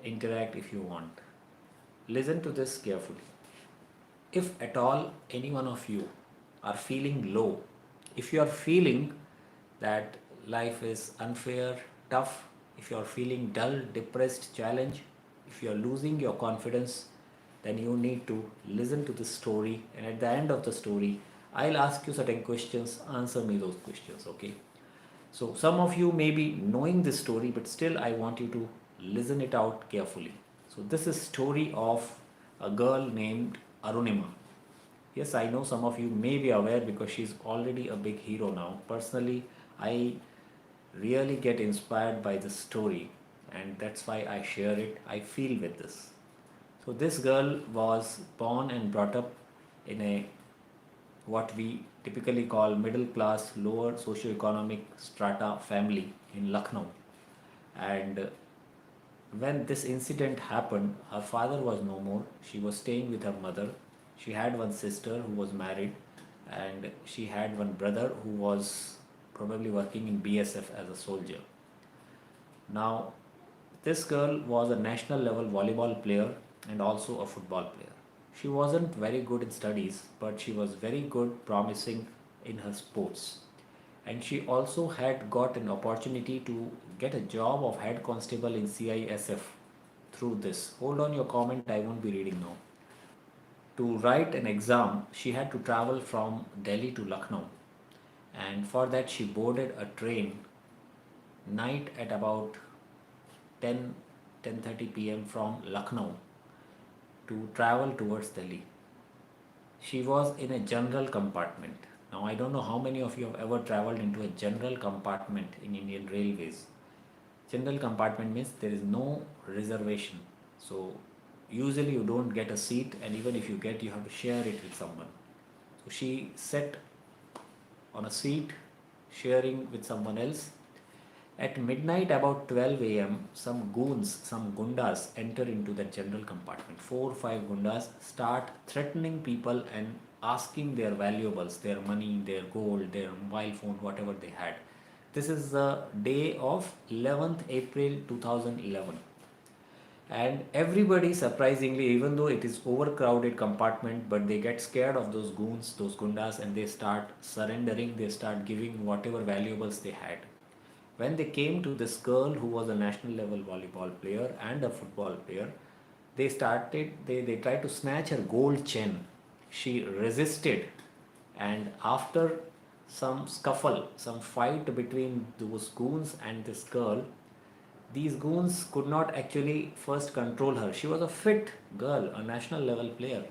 interact if you want. Listen to this carefully. If at all any one of you are feeling low, if you are feeling that life is unfair, tough, if you are feeling dull, depressed, challenged, if you are losing your confidence, then you need to listen to this story. And at the end of the story, I'll ask you certain questions, answer me those questions, okay? So, some of you may be knowing this story, but still, I want you to listen it out carefully. So, this is story of a girl named Arunima. Yes, I know some of you may be aware because she's already a big hero now. Personally, I really get inspired by this story, and that's why I share it. I feel with this. So, this girl was born and brought up in a what we typically call middle class, lower socioeconomic strata family in Lucknow. And when this incident happened, her father was no more. She was staying with her mother. She had one sister who was married, and she had one brother who was probably working in BSF as a soldier. Now, this girl was a national level volleyball player and also a football player. She wasn't very good in studies, but she was very good, promising in her sports. And she also had got an opportunity to get a job of head constable in CISF through this. Hold on your comment, I won't be reading now. To write an exam, she had to travel from Delhi to Lucknow. And for that, she boarded a train night at about 10:30 p.m. from Lucknow to travel towards Delhi. She was in a general compartment. Now, I don't know how many of you have ever traveled into a general compartment in Indian Railways. General compartment means there is no reservation. So, usually you don't get a seat, and even if you get, you have to share it with someone. So, she sat on a seat sharing with someone else. At midnight, about 12 a.m., some goons, some gundas enter into the general compartment. 4 or 5 gundas start threatening people and asking their valuables, their money, their gold, their mobile phone, whatever they had. This is the day of 11th April 2011. And everybody, surprisingly, even though it is overcrowded compartment, but they get scared of those goons, those gundas, and they start surrendering, they start giving whatever valuables they had. When they came to this girl who was a national level volleyball player and a football player, they tried to snatch her gold chain. She resisted, and after some scuffle, some fight between those goons and this girl, these goons could not actually first control her. She was a fit girl, a national level player,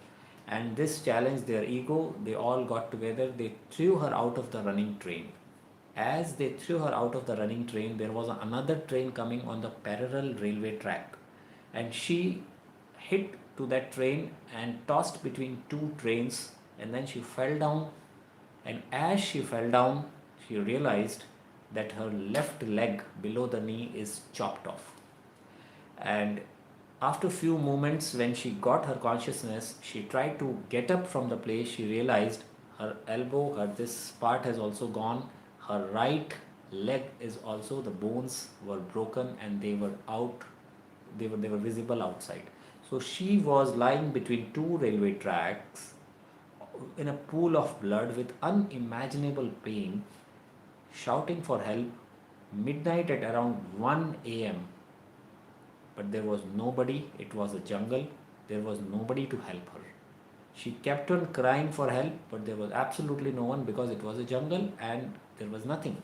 and this challenged their ego. They all got together, they threw her out of the running train. As they threw her out of the running train, there was another train coming on the parallel railway track, and she hit to that train and tossed between two trains, and then she fell down. And as she fell down, she realized that her left leg below the knee is chopped off. And after few moments, when she got her consciousness, she tried to get up from the place. She realized her elbow, her this part has also gone. Her right leg is also, the bones were broken and they were out. They were visible outside. So she was lying between two railway tracks in a pool of blood with unimaginable pain, shouting for help midnight at around 1 a.m. But there was nobody, it was a jungle, there was nobody to help her. She kept on crying for help, but there was absolutely no one because it was a jungle and there was nothing.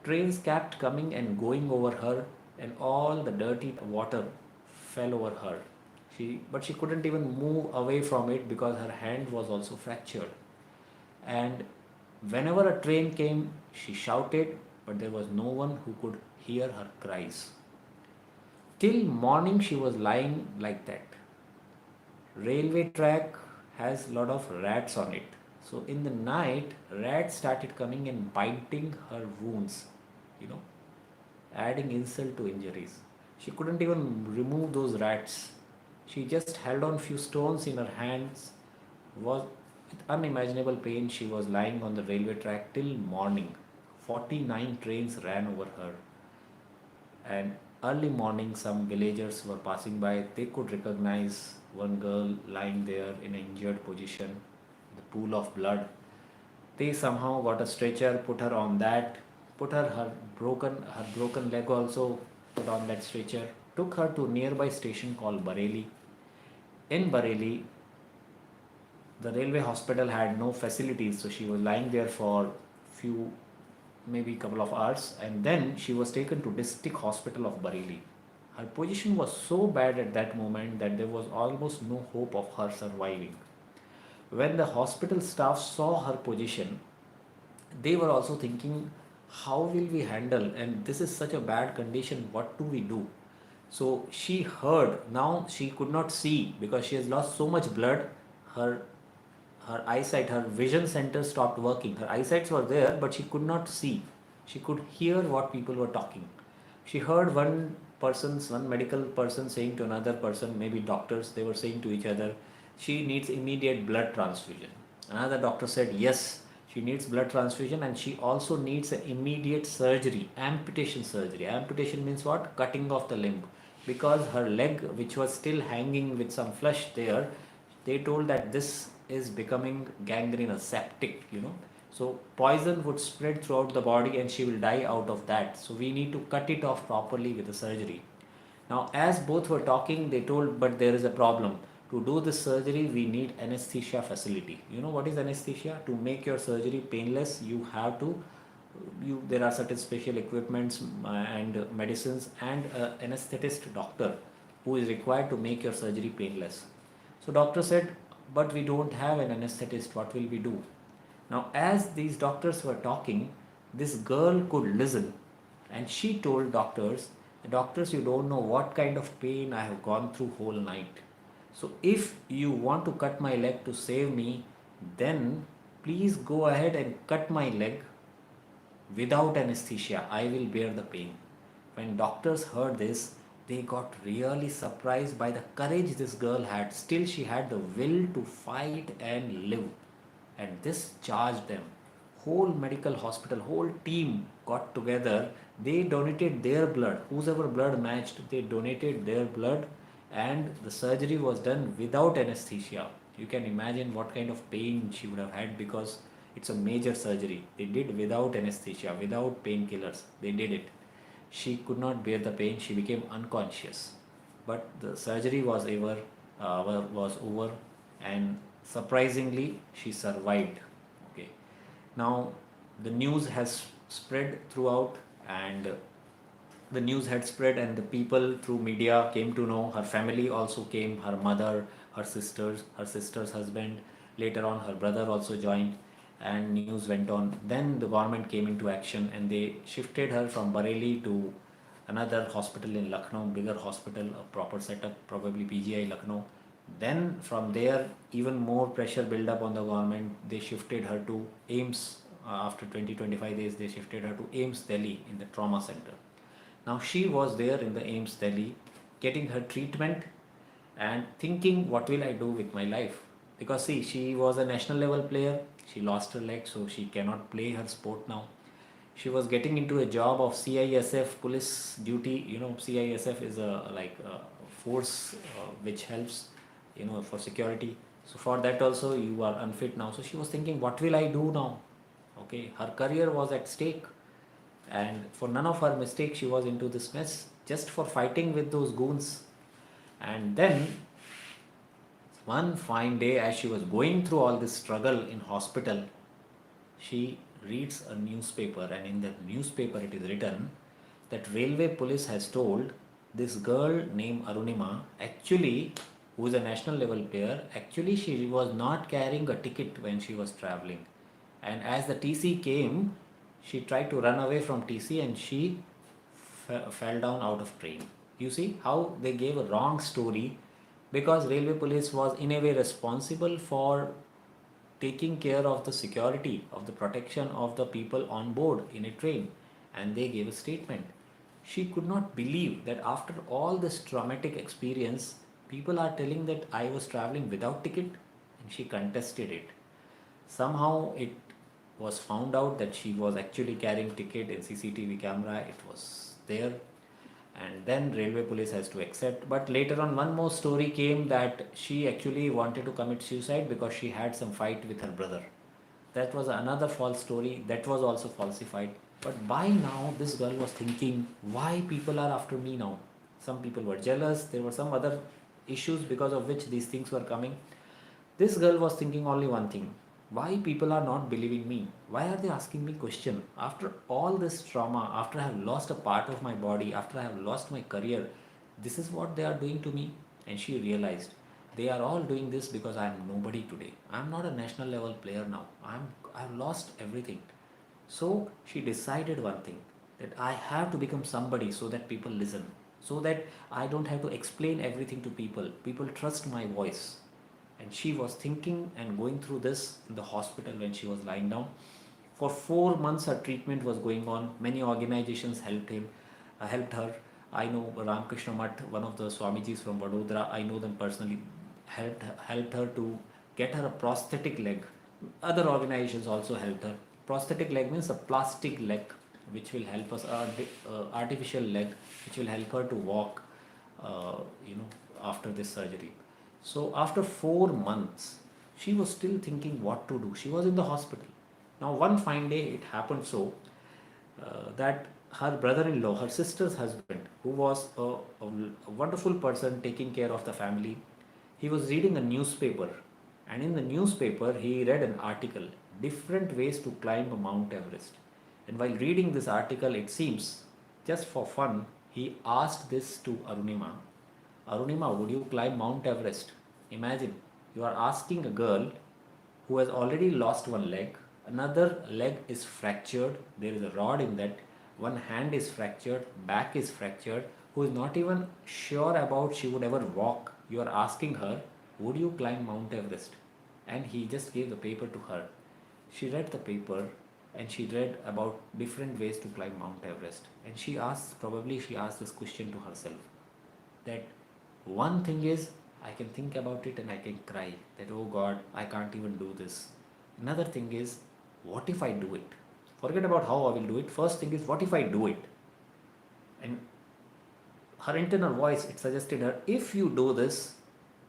Trains kept coming and going over her, and all the dirty water fell over her. But she couldn't even move away from it because her hand was also fractured. And whenever a train came, she shouted, but there was no one who could hear her cries. Till morning, she was lying like that. Railway track has a lot of rats on it. So in the night, rats started coming and biting her wounds, you know, adding insult to injuries. She couldn't even remove those rats. She just held on few stones in her hands. Was with unimaginable pain, she was lying on the railway track till morning. 49 trains ran over her. And early morning, some villagers were passing by. They could recognize one girl lying there in an injured position, the pool of blood. They somehow got a stretcher, put her on that, put her broken leg also put on that stretcher, took her to nearby station called Bareilly. In Bareilly, the railway hospital had no facilities, so she was lying there for few, maybe couple of hours, and then she was taken to district hospital of Bareilly. Her position was so bad at that moment that there was almost no hope of her surviving. When the hospital staff saw her position, they were also thinking, how will we handle, and this is such a bad condition, what do we do? So she heard, now she could not see because she has lost so much blood. Her her eyesight, her vision center stopped working. Her eyesights were there, but she could not see. She could hear what people were talking. She heard one medical person saying to another person, maybe doctors, they were saying to each other, she needs immediate blood transfusion. Another doctor said, yes, she needs blood transfusion and she also needs an immediate surgery, amputation surgery. Amputation means what? Cutting off the limb. Because her leg, which was still hanging with some flesh there, they told that this is becoming gangrenous, septic. So poison would spread throughout the body and she will die out of that. So we need to cut it off properly with the surgery. Now, as both were talking, they told, but there is a problem. To do this surgery, we need anesthesia facility. You know what is anesthesia? To make your surgery painless, you have to, there are certain special equipments and medicines and anesthetist doctor who is required to make your surgery painless. So doctor said, but we don't have an anesthetist. What will we do? Now, as these doctors were talking, this girl could listen and she told doctors, doctors, you don't know what kind of pain I have gone through whole night. So if you want to cut my leg to save me, then please go ahead and cut my leg without anesthesia. I will bear the pain. When doctors heard this, they got really surprised by the courage this girl had. Still, she had the will to fight and live. And this charged them. Whole medical hospital, whole team got together. They donated their blood. Whosoever blood matched, they donated their blood, and the surgery was done without anesthesia. You can imagine what kind of pain she would have had because it's a major surgery. They did without anesthesia, without painkillers. They did it. She could not bear the pain. She became unconscious. But the surgery was over, and surprisingly, she survived. Okay. Now, the news has spread throughout, and the news had spread, and the people through media came to know. Her family also came. Her mother, her sister's husband. Later on, her brother also joined, and news went on. Then the government came into action, and they shifted her from Bareilly to another hospital in Lucknow, bigger hospital, a proper setup, probably PGI Lucknow. Then from there, even more pressure built up on the government. They shifted her to AIMS. After 20-25 days, they shifted her to AIMS Delhi in the trauma center. Now she was there in the AIMS Delhi getting her treatment and thinking, what will I do with my life? Because see, she was a national level player. She lost her leg, so she cannot play her sport now. She was getting into a job of CISF police duty. CISF is a like a force which helps for security. So for that also you are unfit now. So she was thinking, what will I do now? Okay, her career was at stake, and for none of her mistakes she was into this mess, just for fighting with those goons. And then one fine day, as she was going through all this struggle in hospital, she reads a newspaper, and in that newspaper it is written that railway police has told this girl named Arunima, actually, who is a national level player, actually she was not carrying a ticket when she was traveling. And as the TC came, she tried to run away from TC and she fell down out of train. You see how they gave a wrong story, because railway police was in a way responsible for taking care of the security, of the protection of the people on board in a train, and they gave a statement. She could not believe that after all this traumatic experience, people are telling that I was traveling without ticket, and she contested it. Somehow it was found out that she was actually carrying ticket in CCTV camera. It was there. and then railway police has to accept. But later on, one more story came that she actually wanted to commit suicide because she had some fight with her brother. That was another false story, that was also falsified. But by now this girl was thinking, why people are after me now? Some people were jealous, there were some other issues because of which these things were coming. This girl was thinking only one thing: why people are not believing me? Why are they asking me question? After all this trauma, after I have lost a part of my body, after I have lost my career, this is what they are doing to me. And she realized they are all doing this because I am nobody today. I am not a national level player now. I've lost everything. So she decided one thing, that I have to become somebody so that people listen, so that I don't have to explain everything to people. People trust my voice. And she was thinking and going through this in the hospital when she was lying down. For 4 months, her treatment was going on. Many organizations helped her. I know Ramakrishna Math, one of the Swamijis from Vadodara. I know them personally. Helped her to get her a prosthetic leg. Other organizations also helped her. Prosthetic leg means a plastic leg, which will help us. Artificial leg, which will help her to walk. After this surgery. So after 4 months, she was still thinking what to do. She was in the hospital. Now one fine day, it happened so that her brother-in-law, her sister's husband, who was a wonderful person taking care of the family, he was reading a newspaper, and in the newspaper he read an article, different ways to climb Mount Everest. And while reading this article, it seems, just for fun, he asked this to Arunima. Arunima, would you climb Mount Everest? Imagine, you are asking a girl who has already lost one leg, another leg is fractured, there is a rod in that, one hand is fractured, back is fractured, who is not even sure about she would ever walk. You are asking her, would you climb Mount Everest? And he just gave the paper to her. She read the paper and she read about different ways to climb Mount Everest. And probably she asked this question to herself, that one thing is, I can think about it and I can cry that, oh God, I can't even do this. Another thing is, what if I do it? Forget about how I will do it. First thing is, what if I do it? And her internal voice, it suggested her, if you do this,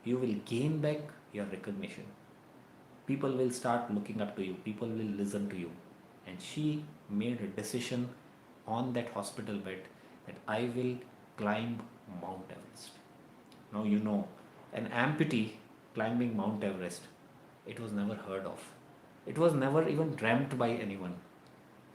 you will gain back your recognition. People will start looking up to you. People will listen to you. And she made a decision on that hospital bed that I will climb Mount Everest. Now an amputee climbing Mount Everest, it was never heard of. It was never even dreamt by anyone.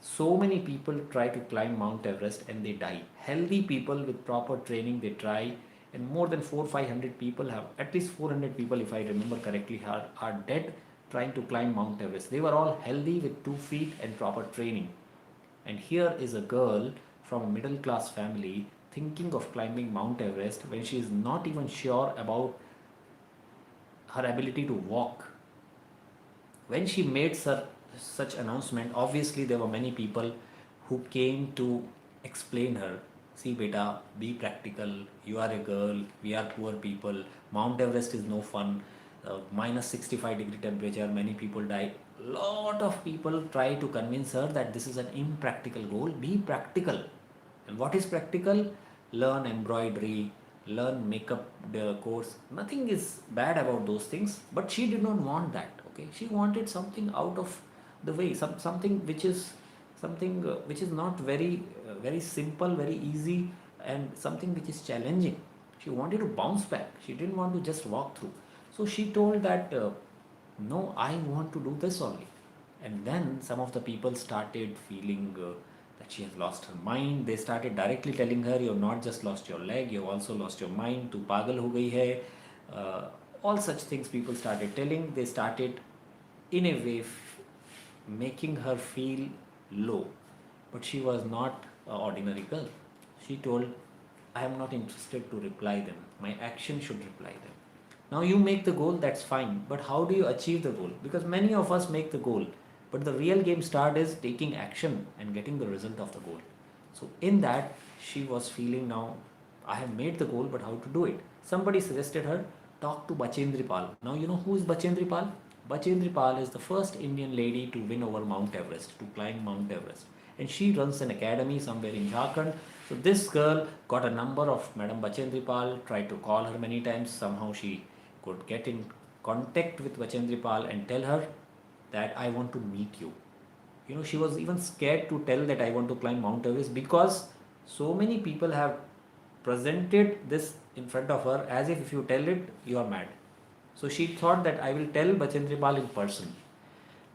So many people try to climb Mount Everest and they die. Healthy people with proper training, they try, and more than 400-500 people have, at least 400 people if I remember correctly, are dead trying to climb Mount Everest. They were all healthy with 2 feet and proper training. And here is a girl from a middle class family thinking of climbing Mount Everest when she is not even sure about her ability to walk. When she made such announcement, obviously there were many people who came to explain her. See beta, be practical, you are a girl, we are poor people, Mount Everest is no fun, minus 65-degree temperature, many people die. Lot of people try to convince her that this is an impractical goal, be practical. And what is practical? Learn embroidery, learn makeup course. Nothing is bad about those things, but she did not want that. Okay, she wanted something out of the way, something which is not very simple, very easy, and something which is challenging. She wanted to bounce back. She didn't want to just walk through. So she told that, no, I want to do this only. And then some of the people started feeling that she has lost her mind. They started directly telling her, you have not just lost your leg, you have also lost your mind. Tu pagal ho gayi hai. All such things people started telling. They started in a way making her feel low. But she was not an ordinary girl. She told, I am not interested to reply them. My action should reply them. Now you make the goal, that's fine. But how do you achieve the goal? Because many of us make the goal. But the real game start is taking action and getting the result of the goal. So in that, she was feeling now, I have made the goal, but how to do it? Somebody suggested her, talk to Bachendri Pal. Now you know who is Bachendri Pal? Bachendri Pal is the first Indian lady to win over Mount Everest, to climb Mount Everest. And she runs an academy somewhere in Jharkhand. So this girl got a number of Madam Bachendripal, tried to call her many times. Somehow she could get in contact with Bachendripal and tell her that I want to meet you. She was even scared to tell that I want to climb Mount Everest because so many people have presented this in front of her as if you tell it, you are mad. So she thought that I will tell Bachendripal in person.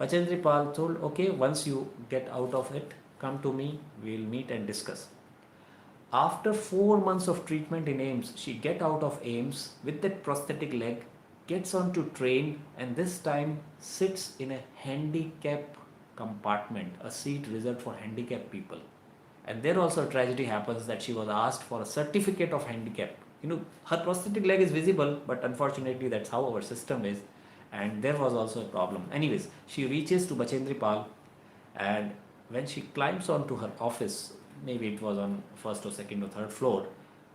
Bachendripal told, okay, once you get out of it, come to me, we'll meet and discuss. After 4 months of treatment in AIMS, she get out of AIMS with that prosthetic leg, gets on to train, and this time sits in a handicap compartment, a seat reserved for handicapped people. And there also a tragedy happens that she was asked for a certificate of handicap. Her prosthetic leg is visible, but unfortunately that's how our system is. And there was also a problem. Anyways, she reaches to Bachendripal, and when she climbs onto her office, maybe it was on first or second or third floor,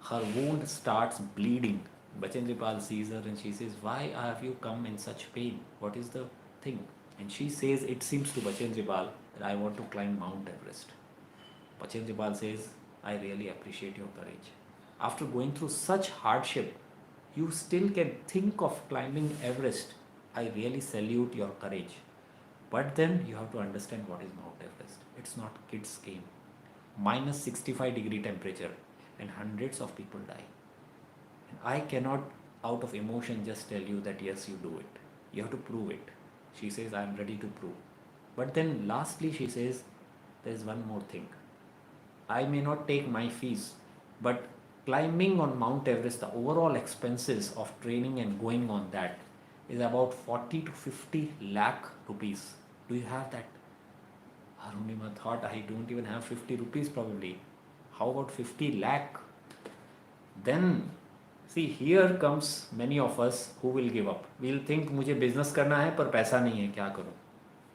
her wound starts bleeding. Bachendripal sees her and she says, why have you come in such pain? What is the thing? And she says, it seems to Bachendripal that I want to climb Mount Everest. Bachendripal says, I really appreciate your courage. After going through such hardship, you still can think of climbing Everest. I really salute your courage. But then you have to understand what is Mount Everest. It's not kids' game. Minus 65-degree temperature and hundreds of people die. And I cannot, out of emotion, just tell you that yes, you do it. You have to prove it. She says, I am ready to prove. But then lastly, she says, there is one more thing. I may not take my fees, but climbing on Mount Everest, the overall expenses of training and going on that is about 40 to 50 lakh rupees. Do you have that? Arunima thought, I don't even have 50 rupees probably. How about 50 lakh? Then, see, here comes many of us who will give up. We'll think, मुझे business करना है पर पैसा नहीं है, क्या करूं?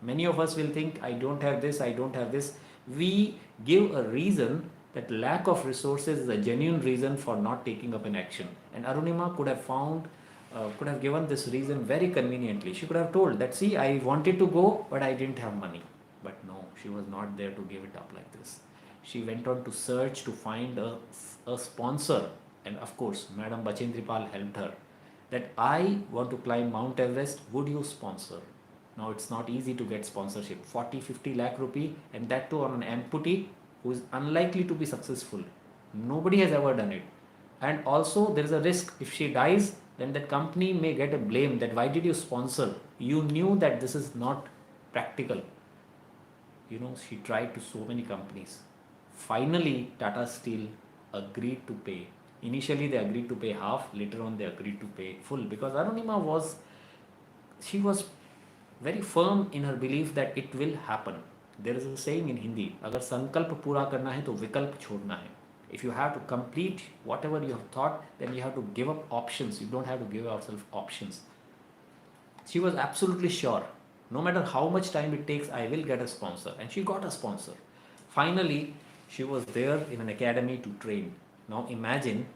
Many of us will think, I don't have this, I don't have this. We give a reason that lack of resources is a genuine reason for not taking up an action. And Arunima could have given this reason very conveniently. She could have told that, see, I wanted to go, but I didn't have money. But no, she was not there to give it up like this. She went on to search to find a sponsor. And of course, Madam Bachendripal helped her. That I want to climb Mount Everest, would you sponsor? Now it's not easy to get sponsorship. 40-50 lakh rupee, and that too on an amputee who is unlikely to be successful. Nobody has ever done it. And also there is a risk, if she dies, then that company may get a blame that why did you sponsor? You knew that this is not practical. She tried to so many companies. Finally, Tata Steel agreed to pay. Initially they agreed to pay half, later on they agreed to pay full, because Arunima was very firm in her belief that it will happen. There is a saying in Hindi, अगर संकल्प पूरा करना है तो विकल्प छोड़ना है. If you have to complete whatever you have thought, then you have to give up options. You don't have to give yourself options. She was absolutely sure, no matter how much time it takes, I will get a sponsor. And she got a sponsor. Finally, she was there in an academy to train. Now imagine,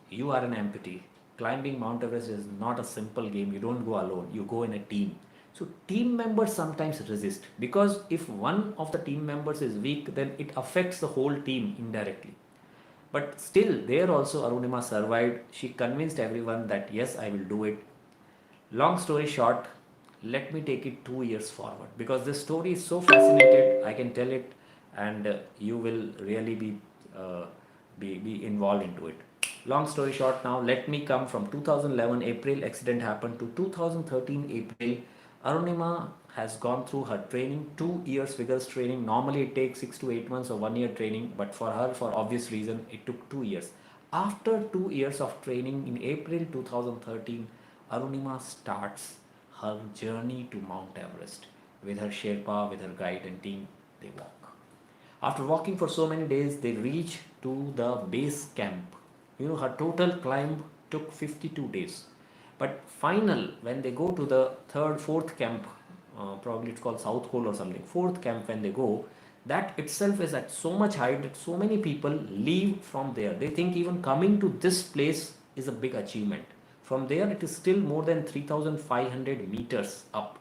you are an amputee. Climbing Mount Everest is not a simple game. You don't go alone. You go in a team. So team members sometimes resist, because if one of the team members is weak, then it affects the whole team indirectly. But still, there also Arunima survived. She convinced everyone that yes, I will do it. Long story short, let me take it 2 years forward, because this story is so fascinating. I can tell it, and you will really be involved into it. Long story short, now let me come from 2011 April accident happened to 2013 April. Arunima has gone through her training, 2 years vigorous training. Normally it takes 6 to 8 months or 1 year training, but for her, for obvious reason, it took 2 years. After 2 years of training in April 2013, Arunima starts her journey to Mount Everest with her Sherpa, with her guide and team. They walk. After walking for so many days, they reach to the base camp. Her total climb took 52 days. But when they go to the fourth camp, probably it's called South Pole or something, fourth camp when they go, that itself is at so much height that so many people leave from there. They think even coming to this place is a big achievement. From there, it is still more than 3,500 meters up,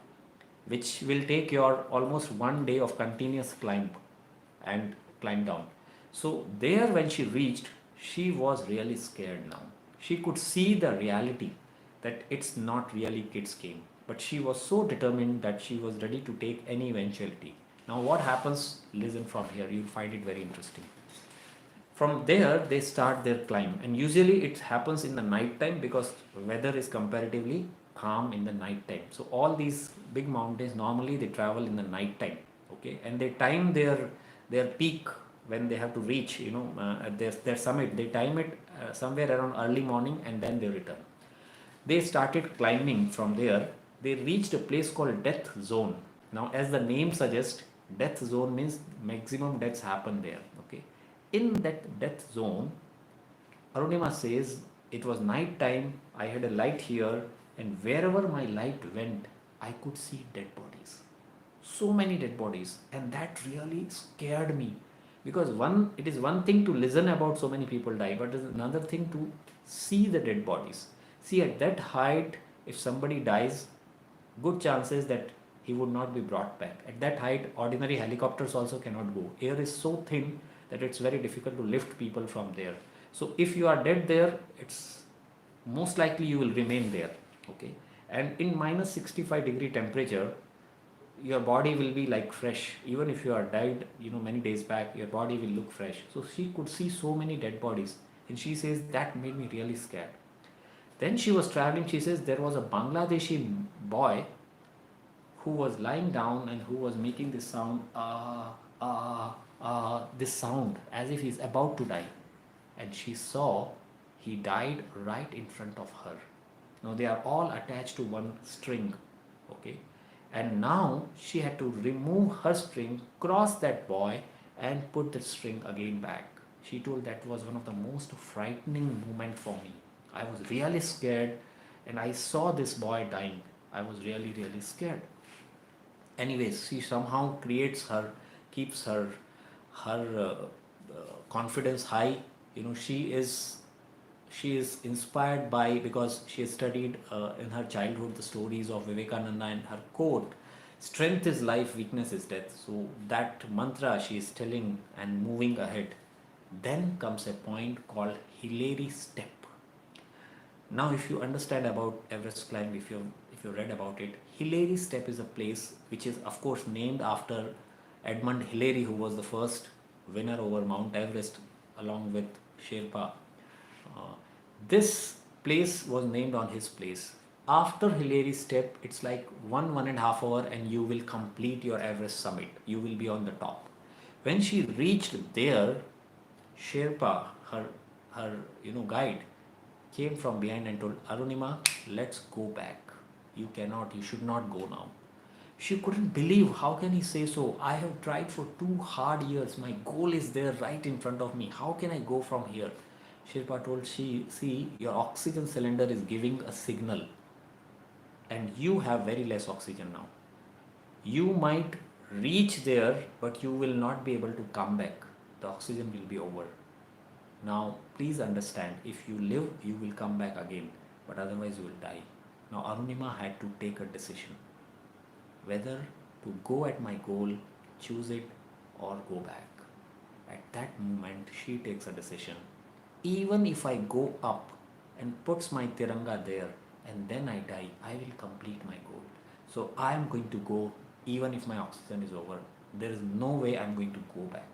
which will take your almost 1 day of continuous climb and climb down. So there when she reached, she was really scared now. She could see the reality that it's not really kids game. But she was so determined that she was ready to take any eventuality. Now what happens, listen from here, you'll find it very interesting. From there they start their climb, and usually it happens in the night time because weather is comparatively calm in the night time. So all these big mountains normally they travel in the night time, okay, and they time their peak when they have to reach, at their summit. They time it somewhere around early morning, and then they return. They started climbing from there. They reached a place called Death Zone. Now, as the name suggests, Death Zone means maximum deaths happen there. Okay. In that death zone, Arunima says it was night time. I had a light here, and wherever my light went, I could see dead bodies. So many dead bodies, and that really scared me, because it is one thing to listen about so many people die, but it is another thing to see the dead bodies. See, at that height, if somebody dies, good chances that he would not be brought back. At that height, ordinary helicopters also cannot go. Air is so thin that it's very difficult to lift people from there. So if you are dead there, it's most likely you will remain there. Okay. And in minus 65-degree temperature, your body will be like fresh. Even if you are died, many days back, your body will look fresh. So she could see so many dead bodies, and she says that made me really scared. Then she was traveling. She says there was a Bangladeshi boy who was lying down and who was making this sound, this sound as if he's about to die. And she saw he died right in front of her. Now they are all attached to one string, okay? And now she had to remove her string, cross that boy, and put the string again back. She told that was one of the most frightening moments for me. I was really scared, and I saw this boy dying. I was really, really scared. Anyways, she somehow keeps her confidence high. She is inspired by, because she has studied in her childhood the stories of Vivekananda, and her quote, strength is life, weakness is death. So that mantra she is telling and moving ahead. Then comes a point called Hilary Step. Now, if you understand about Everest climb, if you read about it, Hilary Step is a place which is, of course, named after Edmund Hillary, who was the first winner over Mount Everest, along with Sherpa. Uh, this place was named on his place. After Hillary Step, it's like 1.5 hour, and you will complete your Everest summit. You will be on the top. When she reached there, Sherpa, her guide, came from behind and told Arunima, let's go back. You should not go now. She couldn't believe, how can he say so? I have tried for 2 hard years. My goal is there right in front of me. How can I go from here? Shirpa told, see, your oxygen cylinder is giving a signal, and you have very less oxygen now. You might reach there, but you will not be able to come back. The oxygen will be over. Now, please understand, if you live, you will come back again, but otherwise you will die. Now, Arunima had to take a decision whether to go at my goal, choose it, or go back. At that moment, she takes a decision. Even if I go up and puts my tiranga there and then I die, I will complete my goal. So I am going to go even if my oxygen is over. There is no way I am going to go back.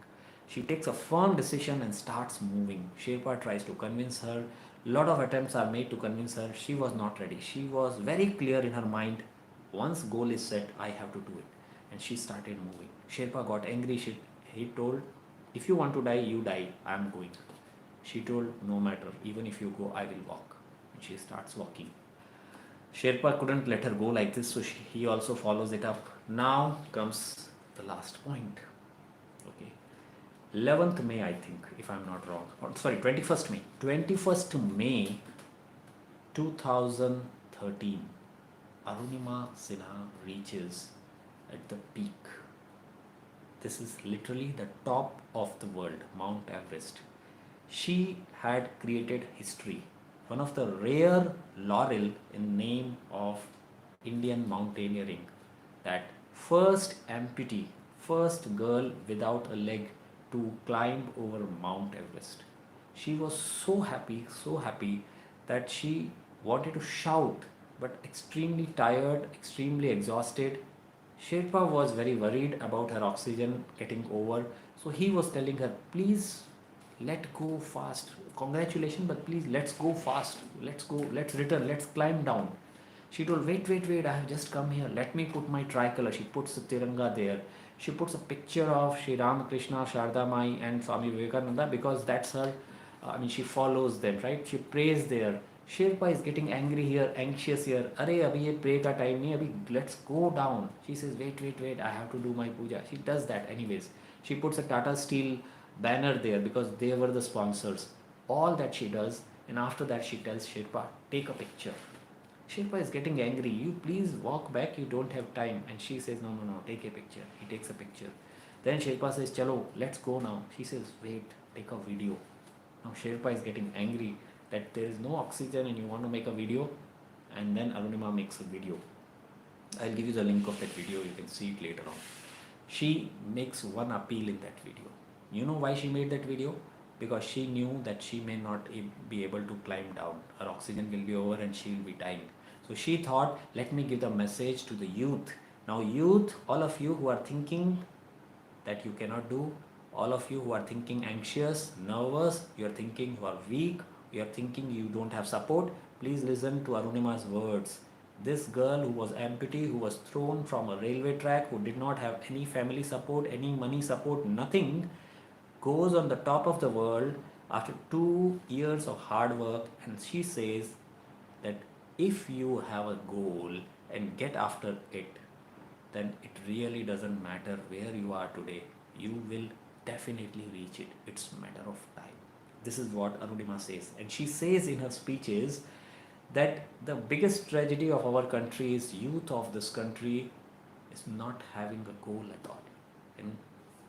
She takes a firm decision and starts moving. Sherpa tries to convince her. A lot of attempts are made to convince her. She was not ready. She was very clear in her mind. Once goal is set, I have to do it. And she started moving. Sherpa got angry. He told, if you want to die, you die. I am going. She told, no matter. Even if you go, I will walk. And she starts walking. Sherpa couldn't let her go like this, so he also follows it up. Now comes the last point. Okay. 11th May, I think, if I'm not wrong. Or, sorry, 21st May. 21st May 2013. Arunima Sinha reaches at the peak. This is literally the top of the world, Mount Everest. She had created history. One of the rare laurel in name of Indian mountaineering, that first amputee, first girl without a leg to climb over Mount Everest. She was so happy that she wanted to shout, but extremely tired, extremely exhausted. Sherpa was very worried about her oxygen getting over, so he was telling her, please let go fast. Congratulations, but please let's go fast. Let's go, let's return, let's climb down. She told, wait, I have just come here. Let me put my tricolor. She puts the Tiranga there. She puts a picture of Sri Ramakrishna, Sharda Mai, and Swami Vivekananda because that's her. She follows them, right? She prays there. Sherpa is getting angry here, anxious here. Arey, abhi ye pray ka time nahi, abhi let's go down. She says, wait, I have to do my puja. She does that anyways. She puts a Tata Steel banner there because they were the sponsors. All that she does, and after that she tells Sherpa, take a picture. Sherpa is getting angry. You please walk back, you don't have time. And she says, no, take a picture. He takes a picture. Then Sherpa says, chalo, let's go now. She says, wait, take a video. Now Sherpa is getting angry that there is no oxygen and you want to make a video. And then Arunima makes a video. I'll give you the link of that video. You can see it later on. She makes one appeal in that video. You know why she made that video? Because she knew that she may not be able to climb down. Her oxygen will be over and she will be dying. So she thought, let me give the message to the youth. Now youth, all of you who are thinking that you cannot do, all of you who are thinking anxious, nervous, you are thinking you are weak, you are thinking you don't have support, please listen to Arunima's words. This girl who was amputee, who was thrown from a railway track, who did not have any family support, any money support, nothing, goes on the top of the world after 2 years of hard work, and she says that if you have a goal and get after it, then it really doesn't matter where you are today. You will definitely reach it. It's a matter of time. This is what Arunima says. And she says in her speeches that the biggest tragedy of our country is youth of this country is not having a goal at all. And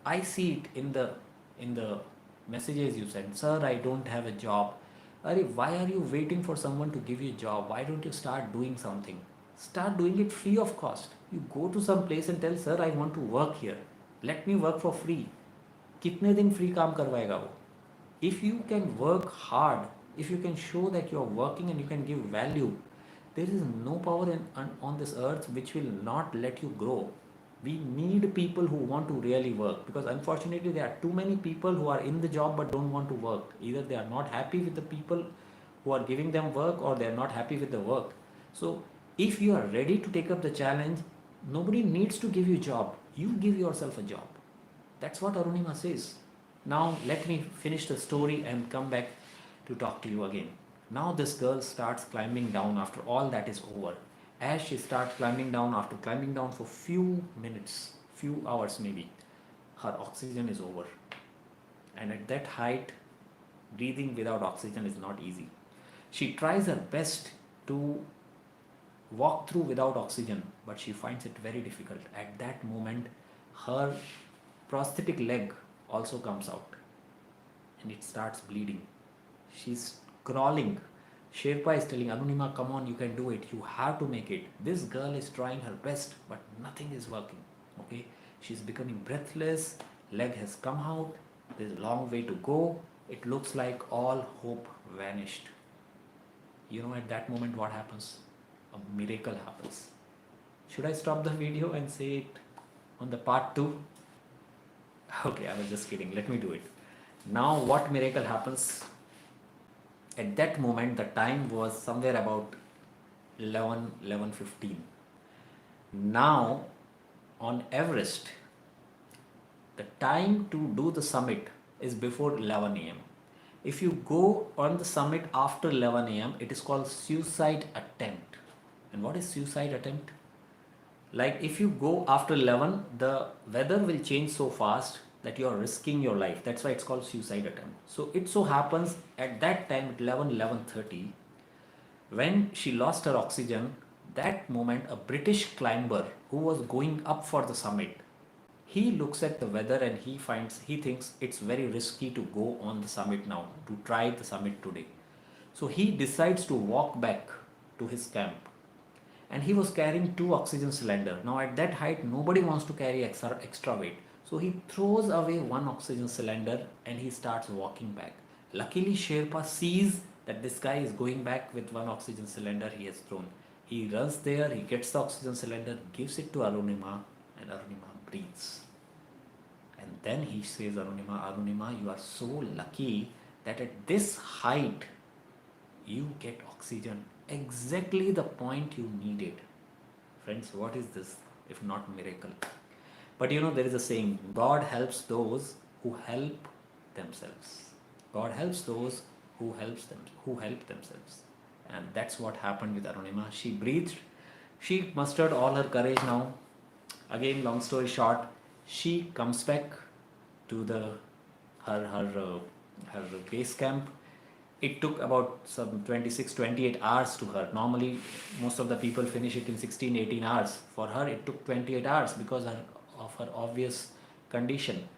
I see it in the messages you send. Sir, I don't have a job. Why are you waiting for someone to give you a job? Why don't you start doing something? Start doing it free of cost. You go to some place and tell, sir, I want to work here. Let me work for free. कितने दिन free काम करवाएगा वो? If you can work hard, if you can show that you are working and you can give value, there is no power on this earth which will not let you grow. We need people who want to really work, because unfortunately there are too many people who are in the job but don't want to work. Either they are not happy with the people who are giving them work, or they are not happy with the work. So if you are ready to take up the challenge, nobody needs to give you a job. You give yourself a job. That's what Arunima says. Now let me finish the story and come back to talk to you again. Now this girl starts climbing down after all that is over. As she starts climbing down, after climbing down for few minutes, few hours maybe, her oxygen is over. And at that height, breathing without oxygen is not easy. She tries her best to walk through without oxygen, but she finds it very difficult. At that moment, her prosthetic leg also comes out and it starts bleeding. She's crawling. Sherpa is telling Arunima, come on, you can do it. You have to make it. This girl is trying her best, but nothing is working. Okay, she's becoming breathless. Leg has come out. There's a long way to go. It looks like all hope vanished. You know, at that moment, what happens? A miracle happens. Should I stop the video and say it on the part 2? Okay, I was just kidding. Let me do it. Now, what miracle happens? At that moment, the time was somewhere about 11:15. Now, on Everest, the time to do the summit is before 11 a.m. If you go on the summit after 11 a.m., it is called suicide attempt. And what is suicide attempt? Like if you go after 11, the weather will change so fast that you are risking your life. That's why it's called suicide attempt. So it so happens at that time at 11:30, when she lost her oxygen, that moment a British climber who was going up for the summit, he looks at the weather and he thinks it's very risky to go on the summit now, to try the summit today. So he decides to walk back to his camp. And he was carrying 2 oxygen cylinders. Now at that height, nobody wants to carry extra weight. So he throws away one oxygen cylinder and he starts walking back. Luckily, Sherpa sees that this guy is going back with one oxygen cylinder he has thrown. He runs there, he gets the oxygen cylinder, gives it to Arunima, and Arunima breathes. And then he says, Arunima, you are so lucky that at this height you get oxygen exactly the point you needed. Friends, what is this if not miracle? But there is a saying, God helps those who help themselves. God helps those who help themselves. And that's what happened with Arunima. She breathed. She mustered all her courage now. Again, long story short, she comes back to her base camp. It took about some 26-28 hours to her. Normally, most of the people finish it in 16-18 hours. For her, it took 28 hours because of her obvious condition.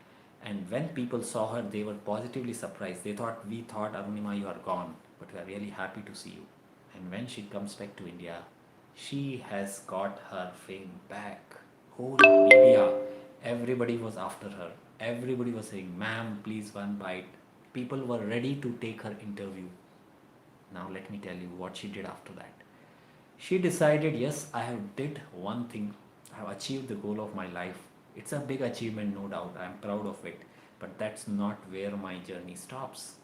And when people saw her, they were positively surprised. We thought, Arunima, you are gone, but we are really happy to see you. And when she comes back to India, she has got her fame back. Whole media, everybody was after her. Everybody was saying, ma'am, please one bite. People were ready to take her interview. Now let me tell you what she did after that. She decided, yes, I have did one thing. I have achieved the goal of my life. It's a big achievement, no doubt. I am proud of it. But that's not where my journey stops.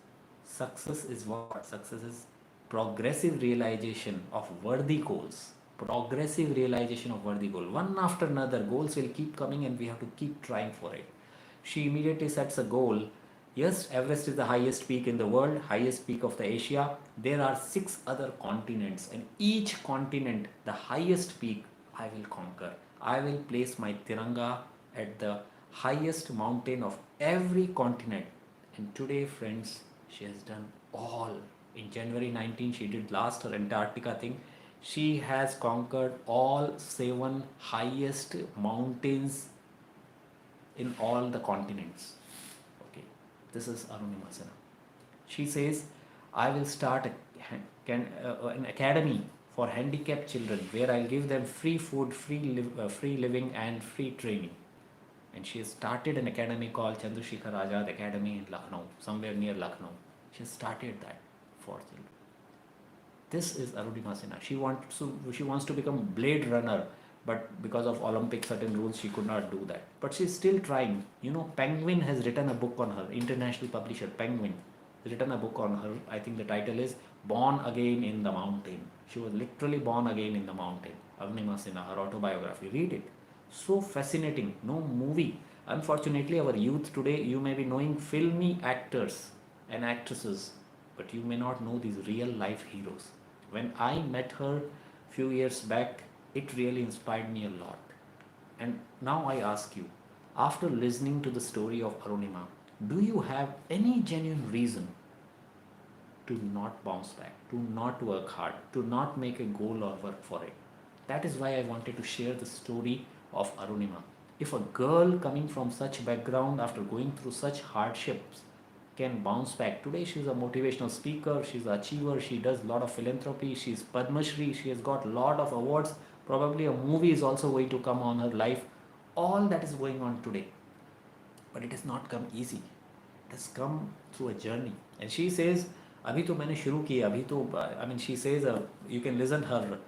Success is what? Success is progressive realization of worthy goals. Progressive realization of worthy goal. One after another, goals will keep coming and we have to keep trying for it. She immediately sets a goal. Yes, Everest is the highest peak in the world, highest peak of the Asia. There are 6 other continents, and each continent, the highest peak, I will conquer. I will place my Tiranga at the highest mountain of every continent. And today, friends, she has done all. In January 19, she did last her Antarctica thing. She has conquered all 7 highest mountains in all the continents. Okay, this is Arunima Sinha. She says, I will start an academy for handicapped children where I'll give them free food, free living, and free training. And she has started an academy called Chandrasekhar Azad Academy in Lucknow, somewhere near Lucknow. She has started that for children. This is Arunima Sinha. She wants to become Blade Runner, but because of Olympic certain rules, she could not do that. But she's still trying. Penguin has written a book on her. International publisher Penguin has written a book on her. I think the title is Born Again in the Mountain. She was literally born again in the mountain. Arunima Sinha, her autobiography. Read it. So fascinating. No movie. Unfortunately, our youth today, you may be knowing filmy actors and actresses, but you may not know these real life heroes. When I met her few years back, it really inspired me a lot. And now I ask you, after listening to the story of Arunima, do you have any genuine reason to not bounce back, to not work hard, to not make a goal or work for it? That is why I wanted to share the story of Arunima. If a girl coming from such background after going through such hardships can bounce back. Today she is a motivational speaker, she's an achiever, she does a lot of philanthropy, she's Padm Shri, she has got a lot of awards. Probably a movie is also going to come on her life. All that is going on today. But it has not come easy. It has come through a journey. And she says, अभी तो मैंने शुरू की अभी तो I mean she says you can listen her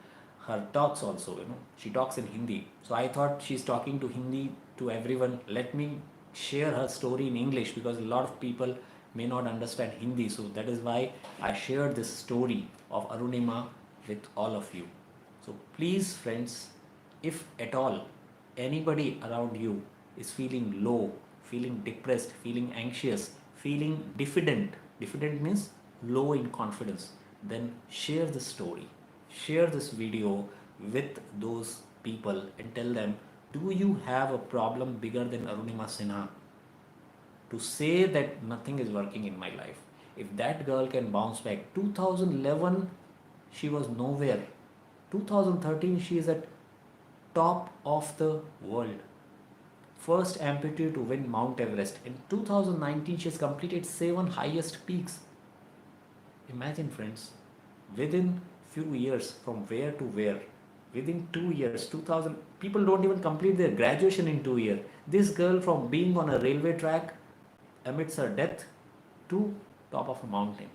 talks also, she talks in Hindi. So I thought she's talking to Hindi to everyone. Let me share her story in English because a lot of people may not understand Hindi. So that is why I shared this story of Arunima with all of you. So please friends, if at all anybody around you is feeling low, feeling depressed, feeling anxious, feeling diffident means low in confidence, then share the story. Share this video with those people and tell them, do you have a problem bigger than Arunima Sinha? To say that nothing is working in my life. If that girl can bounce back, 2011 she was nowhere. 2013 she is at top of the world. First amputee to win Mount Everest. In 2019 she has completed 7 highest peaks. Imagine friends, within few years from where to where. Within 2 years, 2000 people don't even complete their graduation in 2 years. This girl, from being on a railway track amidst her death to top of a mountain.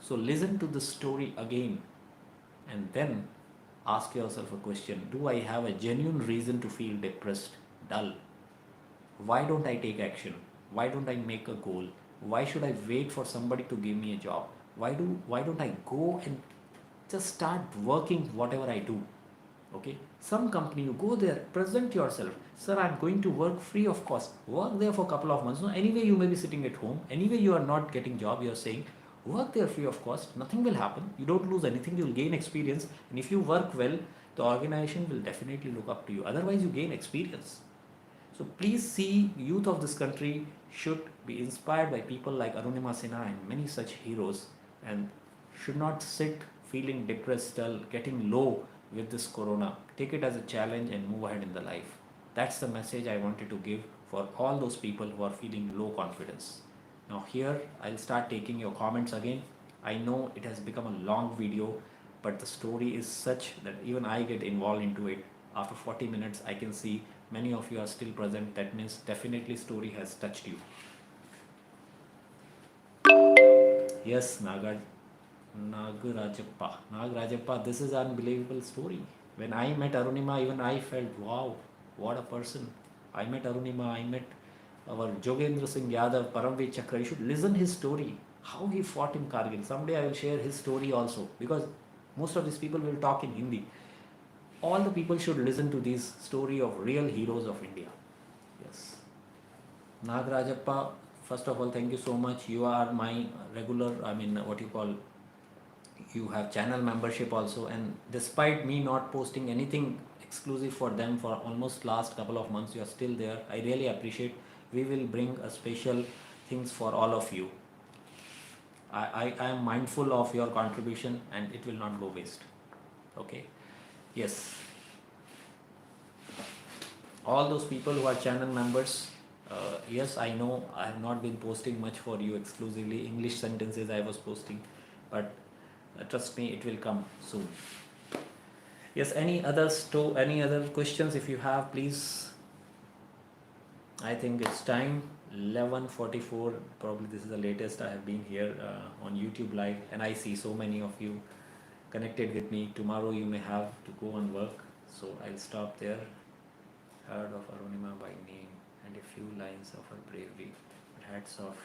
So listen to the story again, and then ask yourself a question: do I have a genuine reason to feel depressed, dull? Why don't I take action? Why don't I make a goal? Why should I wait for somebody to give me a job? Why don't I go and just start working whatever I do? Okay, some company, you go there, present yourself: sir, I'm going to work free of cost. Work there for a couple of months. No, anyway you may be sitting at home, anyway you are not getting job, you're saying work there free of cost. Nothing will happen, you don't lose anything, you'll gain experience, and if you work well, the organization will definitely look up to you. Otherwise you gain experience. So please see, youth of this country should be inspired by people like Arunima Sinha and many such heroes, and should not sit feeling depressed, dull, getting low with this corona. Take it as a challenge and move ahead in the life. That's the message I wanted to give for all those people who are feeling low confidence. Now here I'll start taking your comments again. I know it has become a long video, but the story is such that even I get involved into it. After 40 minutes I can see many of you are still present. That means definitely story has touched you. Yes, Nagarajappa, this is an unbelievable story. When I met Arunima, even I felt, wow, what a person. I met Arunima, I met our Jogendra Singh Yadav, Paramveer Chakra. You should listen his story, how he fought in Kargil. Someday I will share his story also, because most of these people will talk in Hindi. All the people should listen to this story of real heroes of India. Yes. Nagarajappa, first of all, thank you so much. You are my regular, what you call, you have channel membership also, and despite me not posting anything exclusive for them for almost last couple of months, you are still there. I really appreciate. We will bring a special things for all of you. I am mindful of your contribution and it will not go waste. Okay. Yes. All those people who are channel members, yes, I know I have not been posting much for you exclusively. English sentences I was posting, but trust me, it will come soon. Yes, any other questions if you have, please. I think it's time, 11:44. Probably this is the latest I have been here on YouTube live, and I see so many of you connected with me. Tomorrow you may have to go and work, so I'll stop there. Heard of Arunima by name and a few lines of her bravery. Hats off.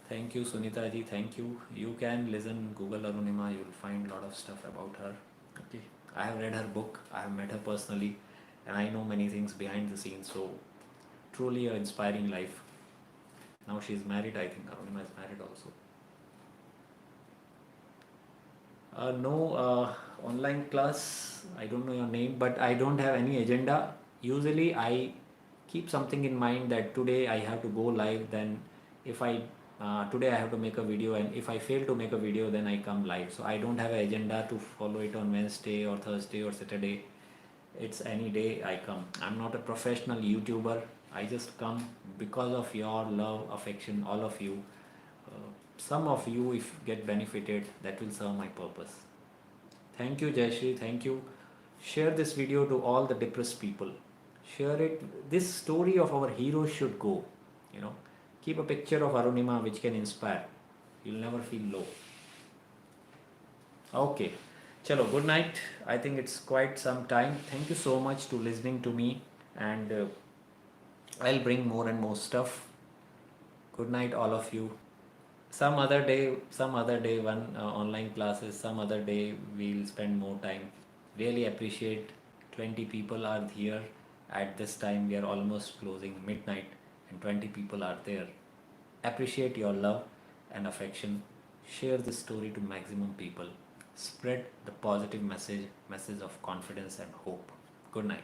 Thank you, Sunita ji. Thank you. You can listen, Google Arunima, you will find a lot of stuff about her. Okay. I have read her book, I have met her personally, and I know many things behind the scenes. So, truly an inspiring life. Now she is married, I think. Arunima is married also. No online class. I don't know your name, but I don't have any agenda. Usually, I keep something in mind that today I have to go live. Then, if I today I have to make a video, and if I fail to make a video, then I come live. So I don't have an agenda to follow it on Wednesday or Thursday or Saturday. It's any day I come. I'm not a professional YouTuber. I just come because of your love, affection, all of you. Some of you, if get benefited, that will serve my purpose. Thank you, Jayashri. Thank you. Share this video to all the depressed people. Share it. This story of our heroes should go. You know, keep a picture of Arunima which can inspire. You'll never feel low. Okay. Chalo, good night. I think it's quite some time. Thank you so much to listening to me, and I'll bring more and more stuff. Good night, all of you. Some other day, one online classes, some other day we'll spend more time. Really appreciate 20 people are here at this time. We are almost closing midnight and 20 people are there. Appreciate your love and affection. Share this story to maximum people. Spread the positive message of confidence and hope. Good night.